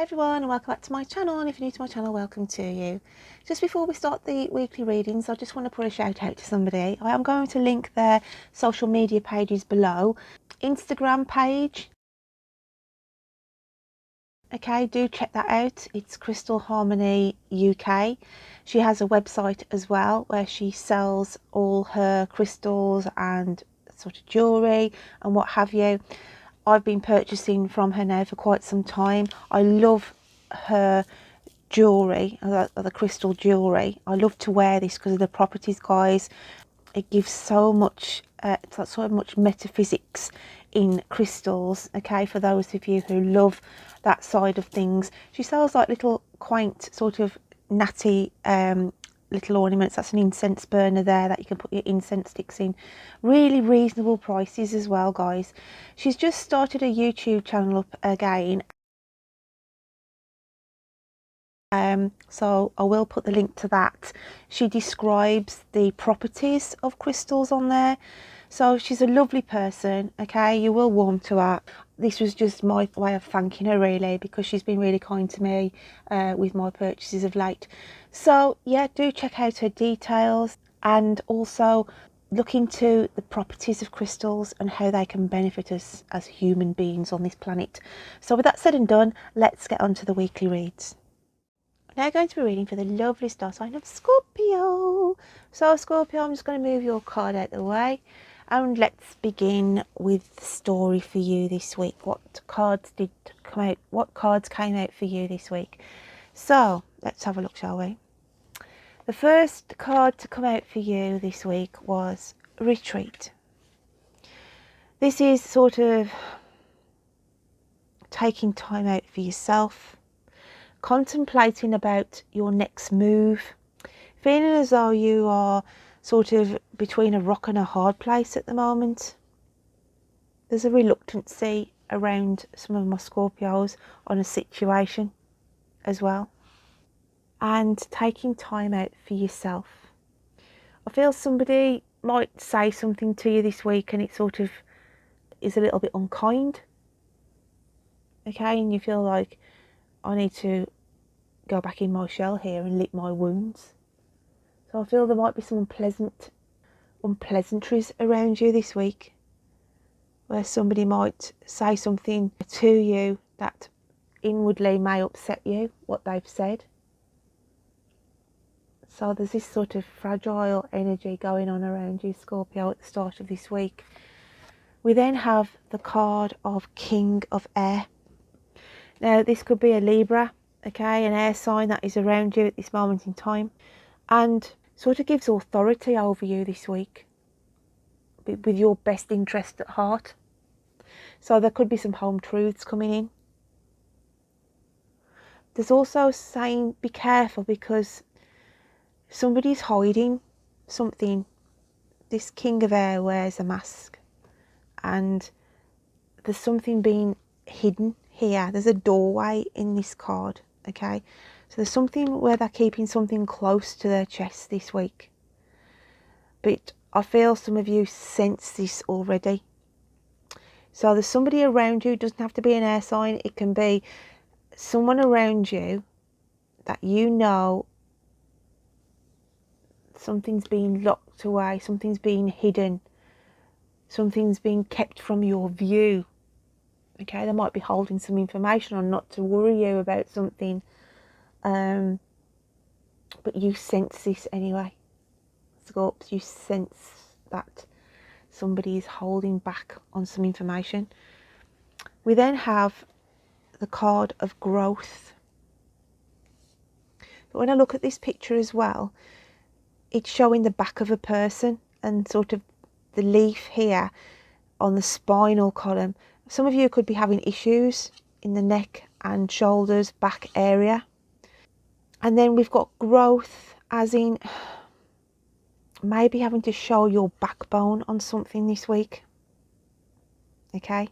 everyone, and welcome back to my channel. And if you're new to my channel, welcome to you. Just before we start the weekly readings, I just want to put a shout out to somebody. I am going to link their social media pages below. Instagram page, okay, do check that out. It's Crystal Harmony UK. She has a website as well where she sells all her crystals and sort of jewellery and what have you. I've been purchasing from her now for quite some time. I love her jewellery, the crystal jewellery. I love to wear this because of the properties, guys. It gives so much, it's like so much metaphysics in crystals, okay, for those of you who love that side of things. She sells like little quaint sort of natty little ornaments. That's an incense burner there that you can put your incense sticks in. Really reasonable prices as well, guys. She's just started a YouTube channel up again, so I will put the link to that. She describes the properties of crystals on there, so she's a lovely person, okay, you will warm to her. This was just my way of thanking her, really, because she's been really kind to me with my purchases of late. So yeah, do check out her details and also look into the properties of crystals and how they can benefit us as human beings on this planet. So with that said and done, let's get on to the weekly reads. Now going to be reading for the lovely star sign of Scorpio. So Scorpio, I'm just going to move your card out of the way and let's begin with the story for you this week. What cards did come out? What cards came out for you this week? So let's have a look, shall we? The first card to come out for you this week was Retreat. This is sort of taking time out for yourself, contemplating about your next move, feeling as though you are sort of between a rock and a hard place at the moment. There's a reluctancy around some of my Scorpios on a situation as well. And taking time out for yourself. I feel somebody might say something to you this week and it sort of is a little bit unkind. Okay, and you feel like, I need to go back in my shell here and lick my wounds. So I feel there might be some unpleasantries around you this week, where somebody might say something to you that inwardly may upset you, what they've said. So there's this sort of fragile energy going on around you, Scorpio, at the start of this week. We then have the card of King of Air. Now this could be a Libra, okay, an air sign that is around you at this moment in time, and sort of gives authority over you this week with your best interest at heart. So there could be some home truths coming in. There's also saying be careful because somebody's hiding something. This King of Air wears a mask and there's something being hidden here. There's a doorway in this card, okay? So there's something where they're keeping something close to their chest this week. But I feel some of you sense this already. So there's somebody around you. It doesn't have to be an air sign. It can be someone around you that you know something's being locked away, something's being hidden, something's being kept from your view. Okay, they might be holding some information on not to worry you about something, but you sense this anyway. Scorps, you sense that somebody is holding back on some information. We then have the card of growth. But when I look at this picture as well, it's showing the back of a person and sort of the leaf here on the spinal column. Some of you could be having issues in the neck and shoulders, back area. And then we've got growth as in maybe having to show your backbone on something this week. Okay.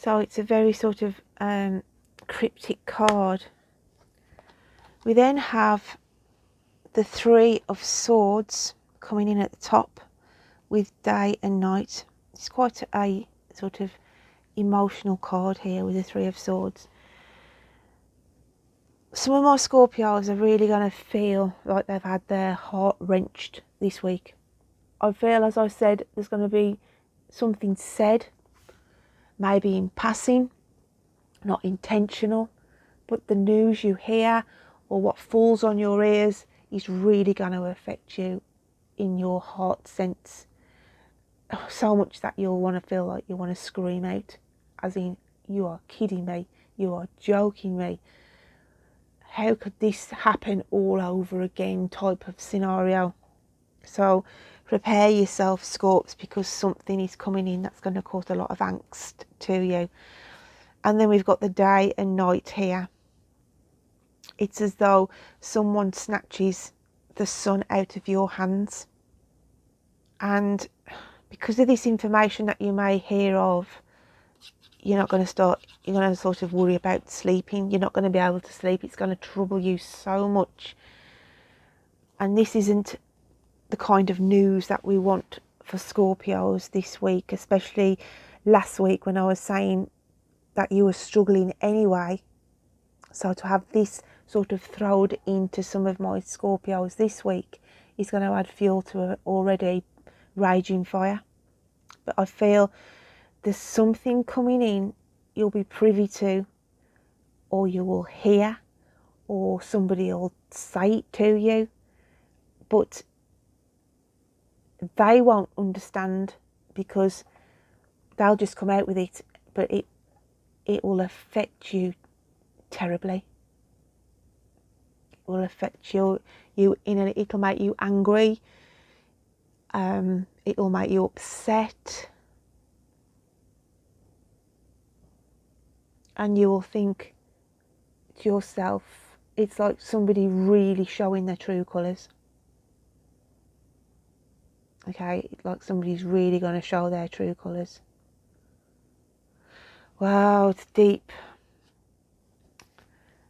So it's a very sort of cryptic card. We then have the Three of Swords coming in at the top with day and night. It's quite a sort of emotional card here with the Three of Swords. Some of my Scorpios are really going to feel like they've had their heart wrenched this week. I feel, as I said, there's going to be something said, maybe in passing, not intentional, but the news you hear or what falls on your ears is really going to affect you in your heart sense. So much that you'll want to feel like you want to scream out, as in, you are kidding me, you are joking me. How could this happen all over again type of scenario? So prepare yourself, Scorps, because something is coming in that's going to cause a lot of angst to you. And then we've got the day and night here. It's as though someone snatches the sun out of your hands. And because of this information that you may hear of, you're going to sort of worry about sleeping. You're not going to be able to sleep. It's going to trouble you so much. And this isn't the kind of news that we want for Scorpios this week, especially last week when I was saying that you were struggling anyway. So to have this sort of thrown into some of my Scorpios this week is going to add fuel to an already raging fire. But I feel there's something coming in you'll be privy to, or you will hear, or somebody will say it to you, but they won't understand because they'll just come out with it, but it will affect you terribly. It will affect you it'll make you angry, it will make you upset, and you will think to yourself, it's like somebody really showing their true colours. Okay, like somebody's really going to show their true colours. Wow, it's deep.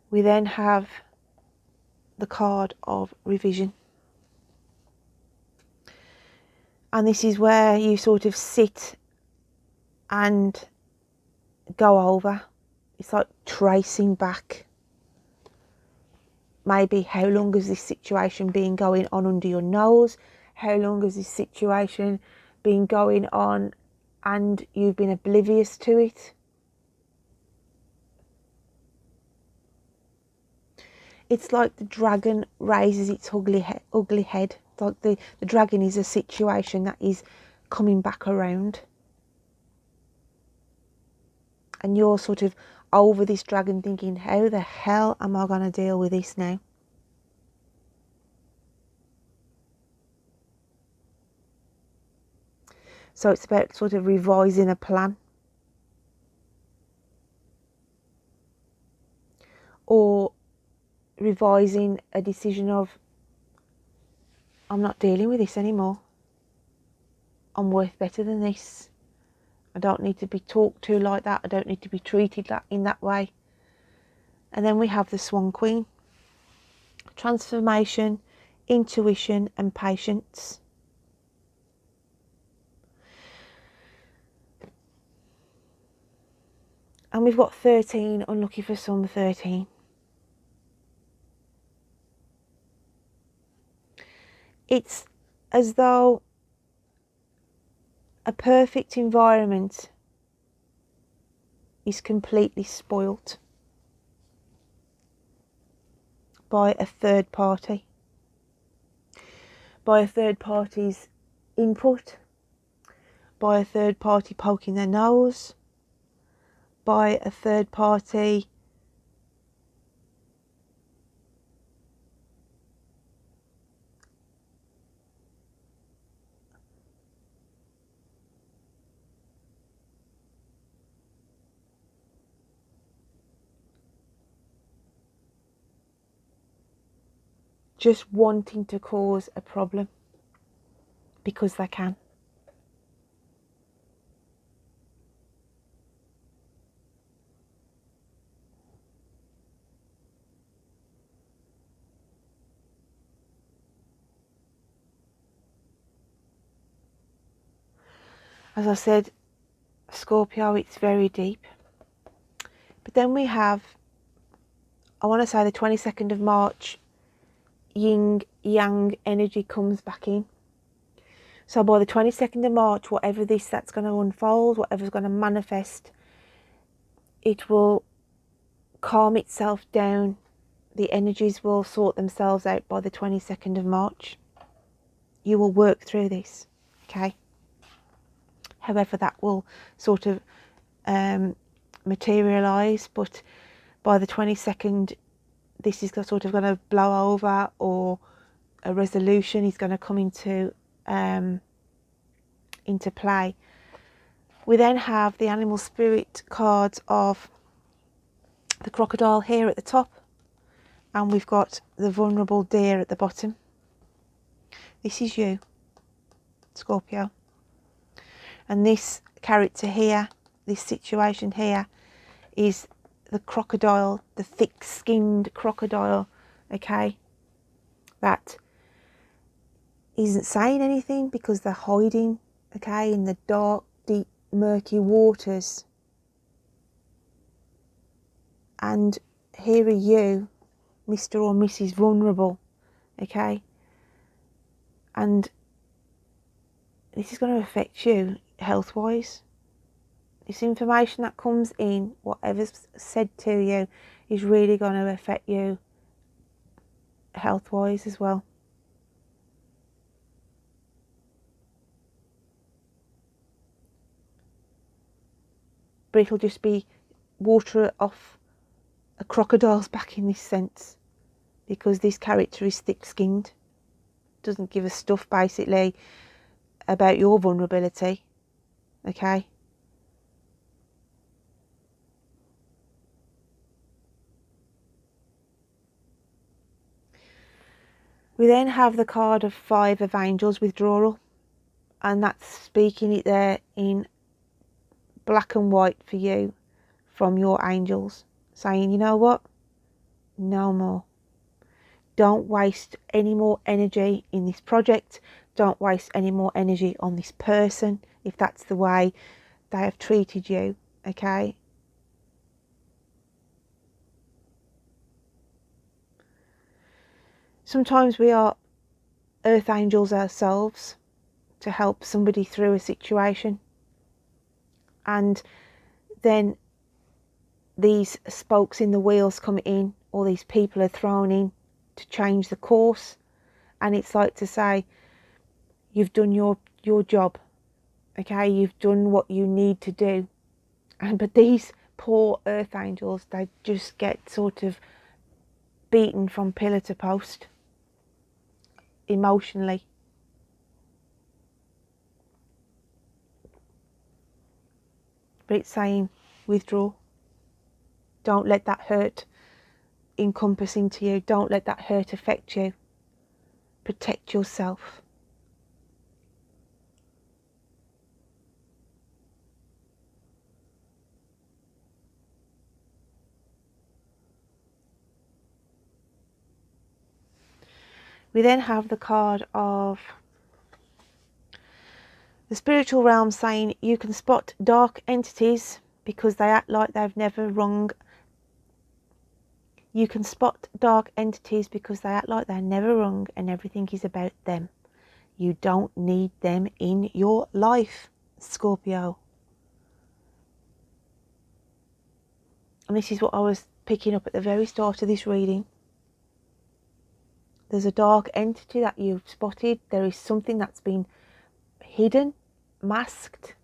We then have the card of revision. And this is where you sort of sit and go over. It's like tracing back. Maybe how long has this situation been going on under your nose? How long has this situation been going on and you've been oblivious to it? It's like the dragon raises its ugly head. It's like the dragon is a situation that is coming back around. And you're sort of over this dragon thinking, how the hell am I going to deal with this now? So it's about sort of revising a plan. Or revising a decision of, I'm not dealing with this anymore. I'm worth better than this. I don't need to be talked to like that. I don't need to be treated in that way. And then we have the Swan Queen. Transformation, intuition and patience. And we've got 13, unlucky for some 13. It's as though a perfect environment is completely spoilt by a third party. By a third party's input, by a third party poking their nose, by a third party just wanting to cause a problem because they can. As I said, Scorpio, it's very deep. But then we have, I want to say the 22nd of March, yin yang energy comes back in. So by the 22nd of March, whatever that's going to unfold, whatever's going to manifest, it will calm itself down. The energies will sort themselves out by the 22nd of March. You will work through this, okay? However that will sort of materialise, but by the 22nd, this is sort of going to blow over, or a resolution is going to come into play. We then have the animal spirit cards of the crocodile here at the top, and we've got the vulnerable deer at the bottom. This is you, Scorpio. And this character here, this situation here, is the crocodile, the thick-skinned crocodile, okay, that isn't saying anything because they're hiding, okay, in the dark, deep, murky waters. And here are you, Mr. or Mrs. Vulnerable, okay, and this is going to affect you health-wise. This information that comes in, whatever's said to you, is really going to affect you health-wise as well. But it'll just be water off a crocodile's back in this sense, because this character is thick-skinned, doesn't give a stuff basically about your vulnerability, okay? We then have the card of 5 of Angels, Withdrawal, and that's speaking it there in black and white for you from your angels, saying, you know what, no more. Don't waste any more energy in this project. Don't waste any more energy on this person if that's the way they have treated you, okay? Sometimes we are earth angels ourselves to help somebody through a situation, and then these spokes in the wheels come in, or these people are thrown in to change the course, and it's like to say, you've done your job, okay, you've done what you need to do. But these poor earth angels, they just get sort of beaten from pillar to post emotionally. But it's saying, withdraw. Don't let that hurt encompass into you. Don't let that hurt affect you. Protect yourself. We then have the card of the spiritual realm, saying you can spot dark entities because they act like they've never wrong. You can spot dark entities because they act like they're never wrong and everything is about them. You don't need them in your life, Scorpio. And this is what I was picking up at the very start of this reading. There's a dark entity that you've spotted. There is something that's been hidden, masked.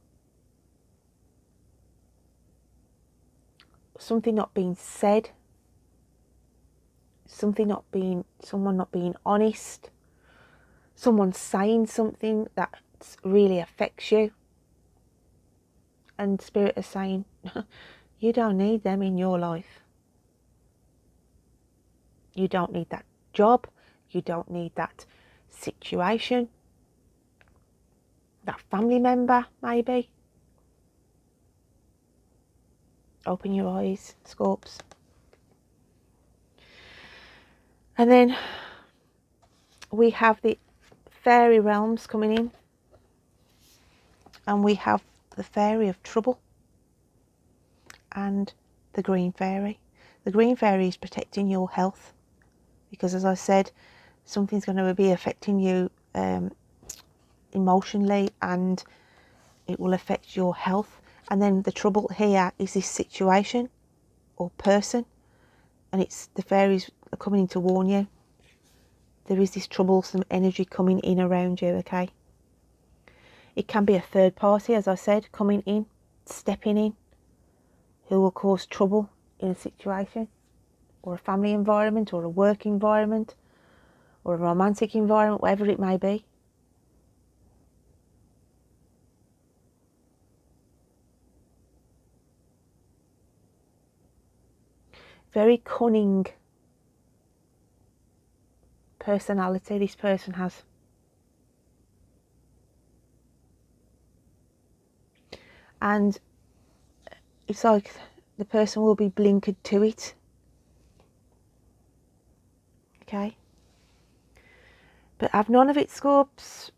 Something not being said. Someone not being honest. Someone saying something that really affects you. And Spirit is saying, you don't need them in your life. You don't need that job. You don't need that situation. That family member, maybe. Open your eyes, Scorps. And then we have the fairy realms coming in. And we have the fairy of trouble and the green fairy. The green fairy is protecting your health, because as I said, something's going to be affecting you emotionally, and it will affect your health. And then the trouble here is this situation or person, and it's the fairies are coming in to warn you. There is this troublesome energy coming in around you, okay? It can be a third party, as I said, coming in, stepping in, who will cause trouble in a situation, or a family environment, or a work environment, or a romantic environment, whatever it may be. Very cunning personality this person has. And it's like the person will be blinkered to it. Okay? But have none of it, Scorps.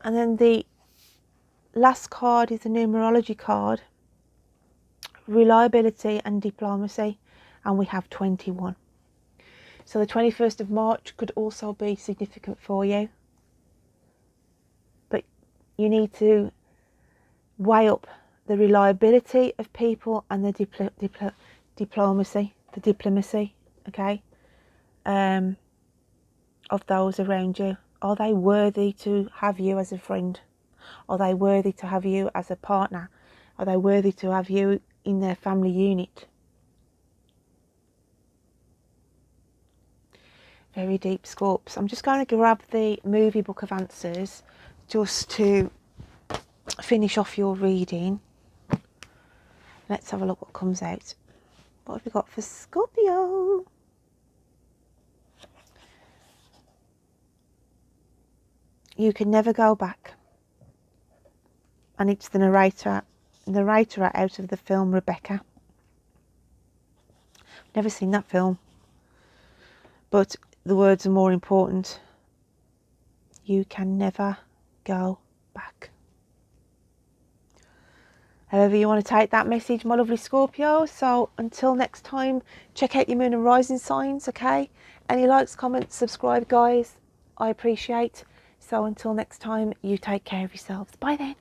And then the last card is the numerology card. Reliability and diplomacy. And we have 21. So the 21st of March could also be significant for you. But you need to weigh up the reliability of people and the diplomacy, okay, of those around you. Are they worthy to have you as a friend? Are they worthy to have you as a partner? Are they worthy to have you in their family unit? Very deep, Scorps. I'm just going to grab the movie book of answers just to finish off your reading. Let's have a look what comes out. What have we got for Scorpio? You can never go back. And it's the narrator out of the film Rebecca. Never seen that film. But the words are more important. You can never go back. However you want to take that message, my lovely Scorpio. So until next time, check out your moon and rising signs, okay? Any likes, comments, subscribe, guys. I appreciate. So until next time, you take care of yourselves. Bye then.